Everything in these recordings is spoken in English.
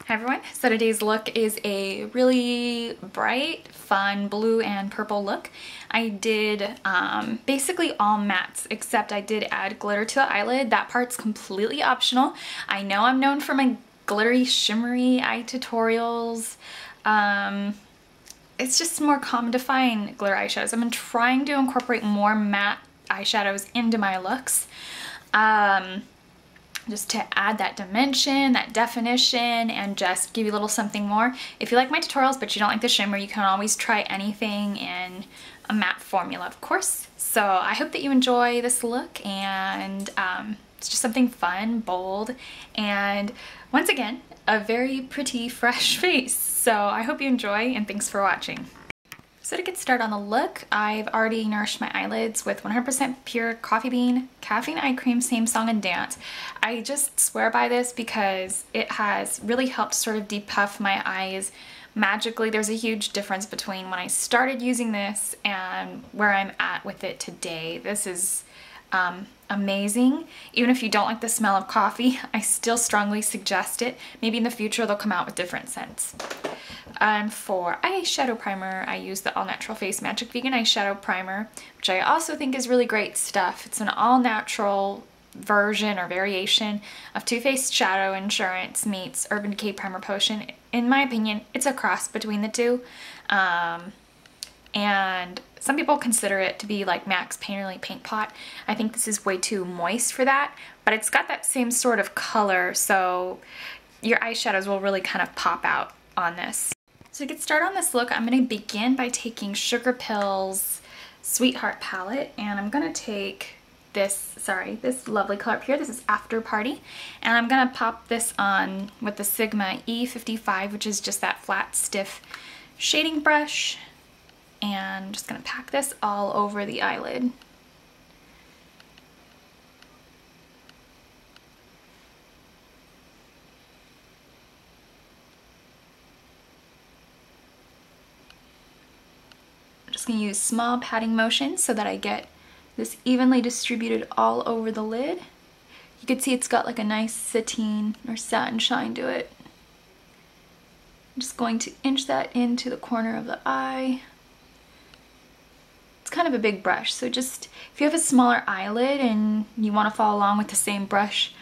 Hi everyone, so today's look is a really bright, fun blue and purple look. I did basically all mattes, except I did add glitter to the eyelid. That part's completely optional. I know I'm known for my glittery, shimmery eye tutorials. It's just more common to find glitter eyeshadows. I've been trying to incorporate more matte eyeshadows into my looks. Just to add that dimension, that definition, and just give you a little something more. If you like my tutorials but you don't like the shimmer, you can always try anything in a matte formula, of course. So I hope that you enjoy this look, and it's just something fun, bold, and once again, a very pretty, fresh face. So I hope you enjoy, and thanks for watching. So to get started on the look, I've already nourished my eyelids with 100% pure coffee bean caffeine eye cream, same song and dance. I just swear by this because it has really helped sort of depuff my eyes magically. There's a huge difference between when I started using this and where I'm at with it today. This is amazing. Even if you don't like the smell of coffee, I still strongly suggest it. Maybe in the future they'll come out with different scents. And for eyeshadow primer, I use the All Natural Face Magic Vegan Eyeshadow Primer, which I also think is really great stuff. It's an all-natural version or variation of Too Faced Shadow Insurance meets Urban Decay Primer Potion. In my opinion, it's a cross between the two. And some people consider it to be like MAC's Painterly Paint Pot. I think this is way too moist for that, but it's got that same sort of color, so your eyeshadows will really kind of pop out on this. So to get started on this look, I'm going to begin by taking Sugarpill's Sweetheart palette, and I'm going to take this lovely color up here. This is After Party, and I'm going to pop this on with the Sigma E55, which is just that flat, stiff shading brush, and I'm just going to pack this all over the eyelid. I'm just going to use small patting motions so that I get this evenly distributed all over the lid. You can see it's got like a nice sateen or satin shine to it. I'm just going to inch that into the corner of the eye. It's kind of a big brush, so just if you have a smaller eyelid and you want to follow along with the same brush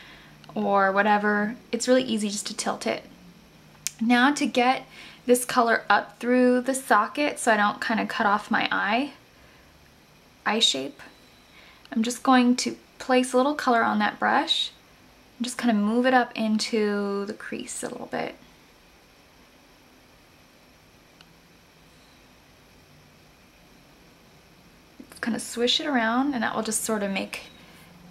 or whatever, it's really easy just to tilt it. Now to get this color up through the socket so I don't kind of cut off my eye shape, I'm just going to place a little color on that brush and just kind of move it up into the crease a little bit. Kind of swish it around, and that will just sort of make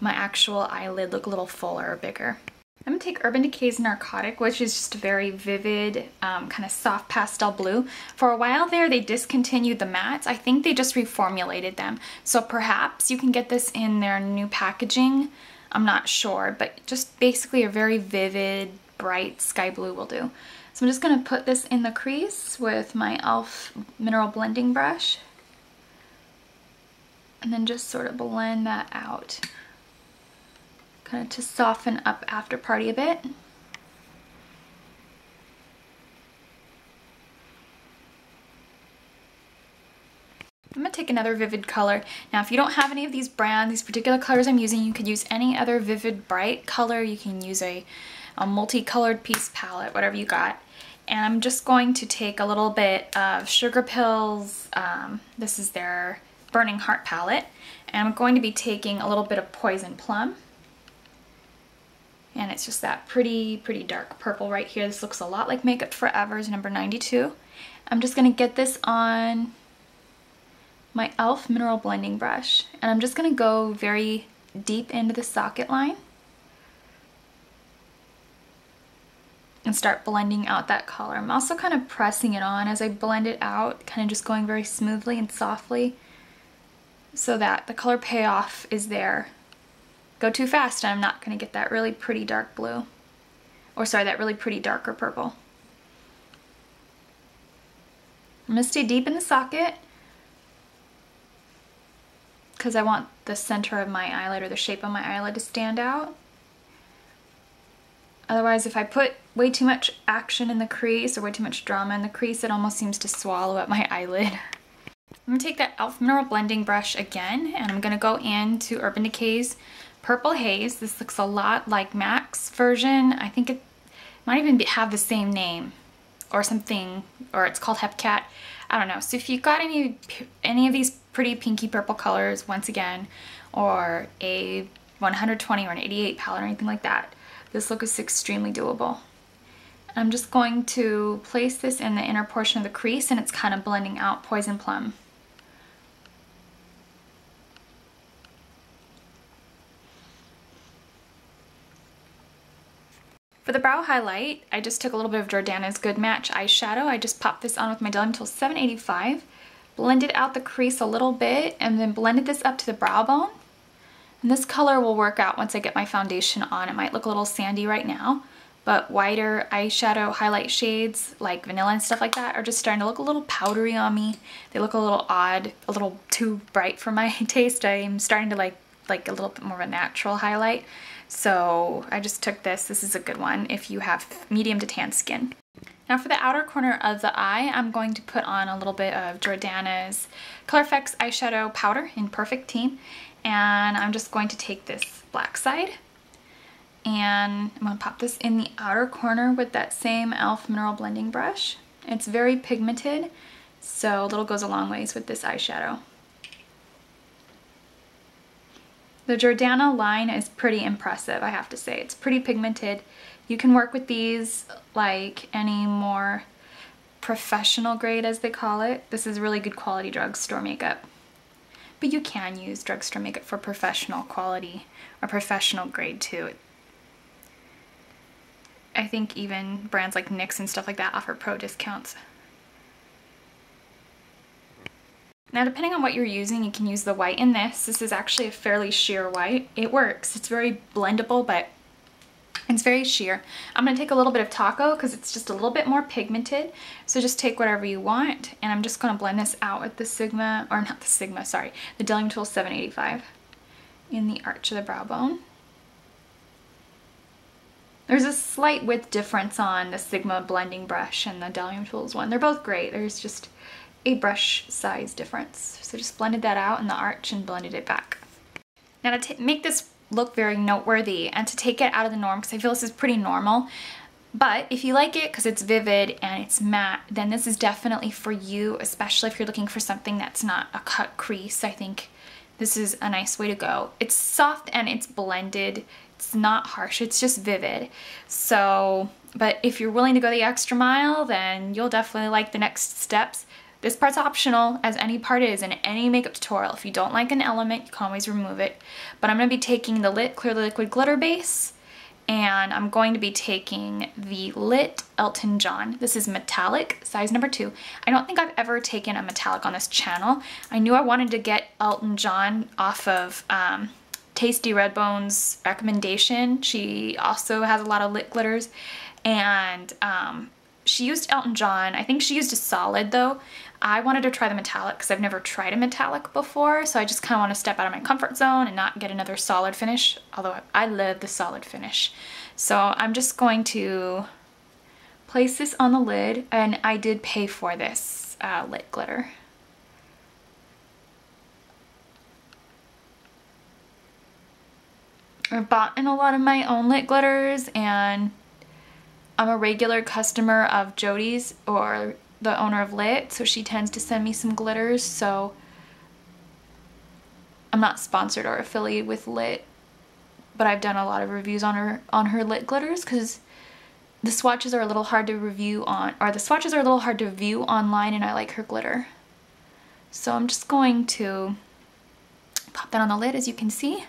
my actual eyelid look a little fuller or bigger. I'm going to take Urban Decay's Narcotic, which is just a very vivid, kind of soft pastel blue. For a while there, they discontinued the mattes. I think they just reformulated them. So perhaps you can get this in their new packaging. I'm not sure, but just basically a very vivid, bright sky blue will do. So I'm just going to put this in the crease with my e.l.f. Mineral Blending Brush. And then just sort of blend that out, kind of to soften up After Party a bit. I'm going to take another vivid color. Now if you don't have any of these brands, these particular colors I'm using, you could use any other vivid bright color. You can use a multicolored piece palette, whatever you got. And I'm just going to take a little bit of Sugarpill's, this is their Burning Heart palette, and I'm going to be taking a little bit of Poison Plum, and it's just that pretty dark purple right here. This looks a lot like Makeup Forever's number 92. I'm just going to get this on my e.l.f. Mineral Blending Brush, and I'm just going to go very deep into the socket line and start blending out that color. I'm also kind of pressing it on as I blend it out, kind of just going very smoothly and softly, so that the color payoff is there. Go too fast and I'm not going to get that really pretty dark blue. Or sorry, that really pretty darker purple. I'm going to stay deep in the socket because I want the center of my eyelid or the shape of my eyelid to stand out. Otherwise, if I put way too much action in the crease or way too much drama in the crease, it almost seems to swallow up my eyelid. I'm going to take that e.l.f. mineral blending brush again, and I'm going to go into Urban Decay's Purple Haze. This looks a lot like MAC's version. I think it might even have the same name or something, or it's called Hepcat. I don't know. So if you've got any of these pretty pinky purple colors, once again, or a 120 or an 88 palette or anything like that, this look is extremely doable. I'm just going to place this in the inner portion of the crease, and it's kind of blending out Poison Plum. For the brow highlight, I just took a little bit of Jordana's Good Match eyeshadow. I just popped this on with my Diluting Tool 785, blended out the crease a little bit, and then blended this up to the brow bone. And this color will work out once I get my foundation on. It might look a little sandy right now, but whiter eyeshadow highlight shades like vanilla and stuff like that are just starting to look a little powdery on me. They look a little odd, a little too bright for my taste. I'm starting to like a little bit more of a natural highlight. So I just took this. This is a good one if you have medium to tan skin. Now for the outer corner of the eye, I'm going to put on a little bit of Jordana's Color Effects eyeshadow powder in Perfect Team. And I'm just going to take this black side, and I'm going to pop this in the outer corner with that same e.l.f. mineral blending brush. It's very pigmented, so a little goes a long ways with this eyeshadow. The Jordana line is pretty impressive, I have to say. It's pretty pigmented. You can work with these like any more professional grade, as they call it. This is really good quality drugstore makeup. But you can use drugstore makeup for professional quality or professional grade too. I think even brands like NYX and stuff like that offer pro discounts. Now depending on what you're using, you can use the white in this. This is actually a fairly sheer white. It works. It's very blendable, but it's very sheer. I'm going to take a little bit of Tako because it's just a little bit more pigmented. So just take whatever you want, and I'm just going to blend this out with the Sigma, or not the Sigma, sorry, the Diluting Tool 785 in the arch of the brow bone. There's a slight width difference on the Sigma blending brush and the Diluting Tools one. They're both great. There's just a brush size difference. So just blended that out in the arch and blended it back. Now to make this look very noteworthy and to take it out of the norm, because I feel this is pretty normal, but if you like it because it's vivid and it's matte, then this is definitely for you, especially if you're looking for something that's not a cut crease. I think this is a nice way to go. It's soft and it's blended. It's not harsh, it's just vivid. So, but if you're willing to go the extra mile, then you'll definitely like the next steps. This part's optional, as any part is in any makeup tutorial. If you don't like an element, you can always remove it. But I'm going to be taking the Lit Clear Liquid Glitter Base, and I'm going to be taking the Lit Elton Jon. This is metallic, size number 2. I don't think I've ever taken a metallic on this channel. I knew I wanted to get Elton Jon off of Tasty Redbone's recommendation. She also has a lot of lit glitters, and she used Elton Jon. I think she used a solid though. I wanted to try the metallic because I've never tried a metallic before, so I just kind of want to step out of my comfort zone and not get another solid finish, although I love the solid finish. So I'm just going to place this on the lid, and I did pay for this lit glitter. I've bought in a lot of my own lit glitters, and I'm a regular customer of Jody's, or the owner of Lit, so she tends to send me some glitters. So I'm not sponsored or affiliated with Lit, but I've done a lot of reviews on her lit glitters because the swatches are a little hard to review on, or the swatches are a little hard to view online, and I like her glitter. So I'm just going to pop that on the lid, as you can see.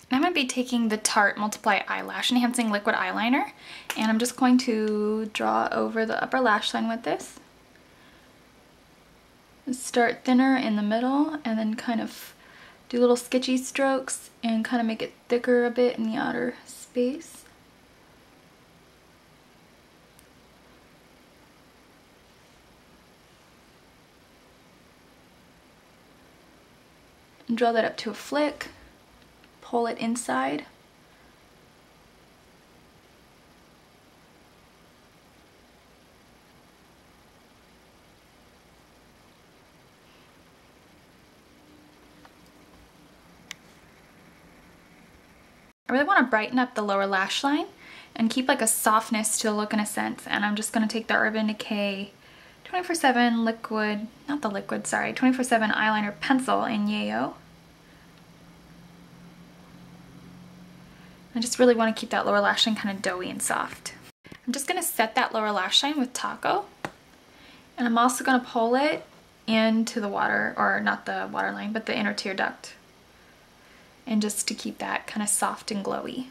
I'm going to be taking the Tarte MultiplEYE Eyelash Enhancing Liquid Eyeliner, and I'm just going to draw over the upper lash line with this. Start thinner in the middle, and then kind of do little sketchy strokes and kind of make it thicker a bit in the outer space. And draw that up to a flick. Pull it inside. I really want to brighten up the lower lash line and keep like a softness to the look in a sense. And I'm just going to take the Urban Decay 24/7 liquid, not the liquid, sorry, 24/7 eyeliner pencil in Yeyo. I just really want to keep that lower lash line kind of doughy and soft. I'm just going to set that lower lash line with Tako. And I'm also going to pull it into the water, or not the waterline, but the inner tear duct. And just to keep that kind of soft and glowy.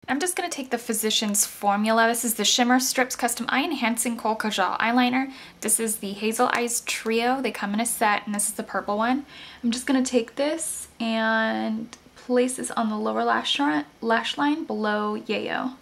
I'm just going to take the Physicians Formula. This is the Shimmer Strips Custom Eye Enhancing Kohl Kajal Eyeliner. This is the Hazel Eyes Trio. They come in a set, and this is the purple one. I'm just going to take this and place this on the lower lash line below Yeyo.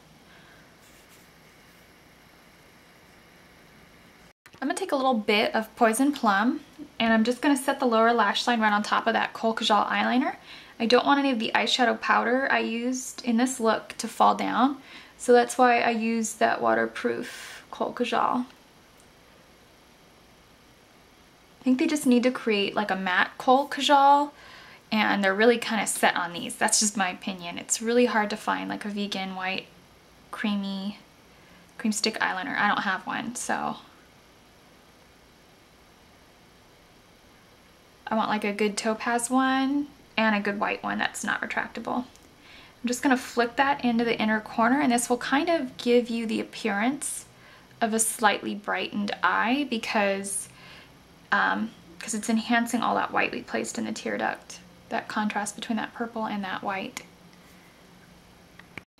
I'm going to take a little bit of Poison Plum, and I'm just going to set the lower lash line right on top of that Kohl Kajal eyeliner. I don't want any of the eyeshadow powder I used in this look to fall down, so that's why I used that waterproof Kohl Kajal. I think they just need to create like a matte Kohl Kajal, and they're really kind of set on these. That's just my opinion. It's really hard to find like a vegan white cream stick eyeliner. I don't have one, so I want like a good topaz one and a good white one that's not retractable. I'm just going to flick that into the inner corner, and this will kind of give you the appearance of a slightly brightened eye because it's enhancing all that white we placed in the tear duct, that contrast between that purple and that white.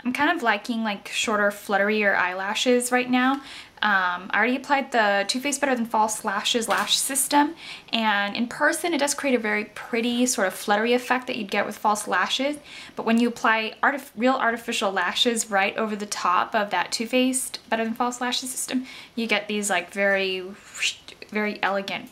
I'm kind of liking like shorter, flutterier eyelashes right now. I already applied the Too Faced Better Than False Lashes lash system, and in person it does create a very pretty sort of fluttery effect that you'd get with false lashes, but when you apply real artificial lashes right over the top of that Too Faced Better Than False Lashes system, you get these like very elegant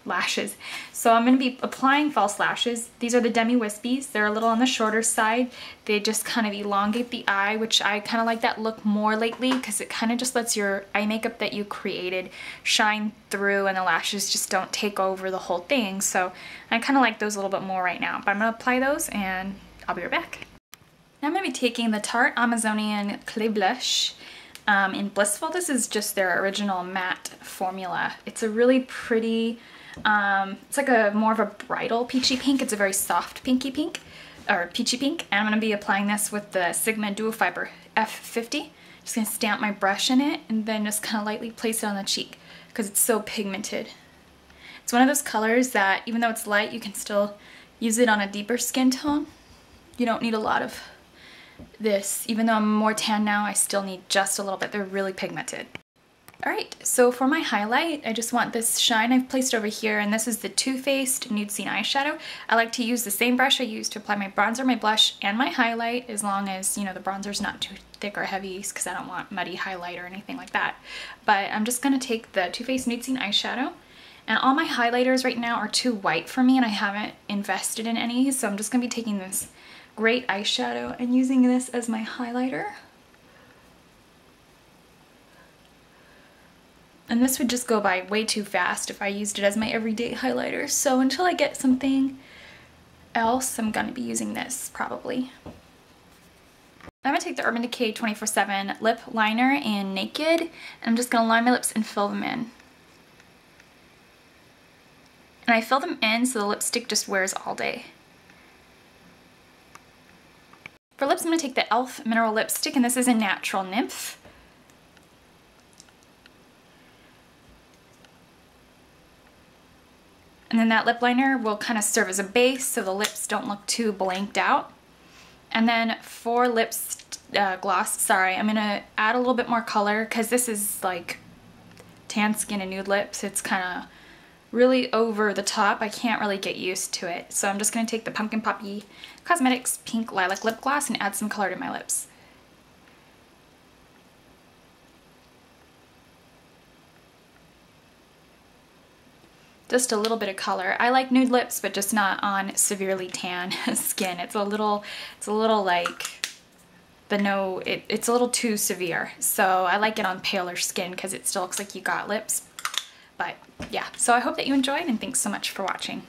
lashes. So I'm going to be applying false lashes. These are the Demi Wispies. They're a little on the shorter side. They just kind of elongate the eye, which I kind of like that look more lately because it kind of just lets your eye makeup that you created shine through and the lashes just don't take over the whole thing. So I kind of like those a little bit more right now. But I'm going to apply those and I'll be right back. Now I'm going to be taking the Tarte Amazonian Clay Blush in Blissful. This is just their original matte formula. It's a really pretty, it's like a more of a bridal peachy pink. It's a very soft pinky pink, or peachy pink. And I'm going to be applying this with the Sigma Duo Fiber F50. Just going to stamp my brush in it and then just kind of lightly place it on the cheek because it's so pigmented. It's one of those colors that even though it's light, you can still use it on a deeper skin tone. You don't need a lot of this. Even though I'm more tan now, I still need just a little bit. They're really pigmented. Alright, so for my highlight, I just want this shine I've placed over here, and this is the Too Faced Nude Scene Eyeshadow. I like to use the same brush I use to apply my bronzer, my blush, and my highlight, as long as, you know, the bronzer's not too thick or heavy, because I don't want muddy highlight or anything like that. But I'm just going to take the Too Faced Nude Scene Eyeshadow, and all my highlighters right now are too white for me, and I haven't invested in any, so I'm just going to be taking this great eyeshadow and using this as my highlighter. And this would just go by way too fast if I used it as my everyday highlighter. So until I get something else, I'm going to be using this probably. I'm going to take the Urban Decay 24/7 lip liner in Naked, and I'm just going to line my lips and fill them in. And I fill them in so the lipstick just wears all day. For lips, I'm going to take the e.l.f. Mineral Lipstick, and this is a Natural Nymph. And then that lip liner will kind of serve as a base so the lips don't look too blanked out. And then for lips gloss, sorry, I'm going to add a little bit more color because this is like tan skin and nude lips. It's kind of really over the top. I can't really get used to it. So I'm just going to take the Pumpkin Poppy Cosmetics Pink Lilac Lip Gloss and add some color to my lips. Just a little bit of color. I like nude lips, but just not on severely tan skin. It's a little like it's a little too severe. So I like it on paler skin because it still looks like you got lips. But yeah, so I hope that you enjoyed, and thanks so much for watching.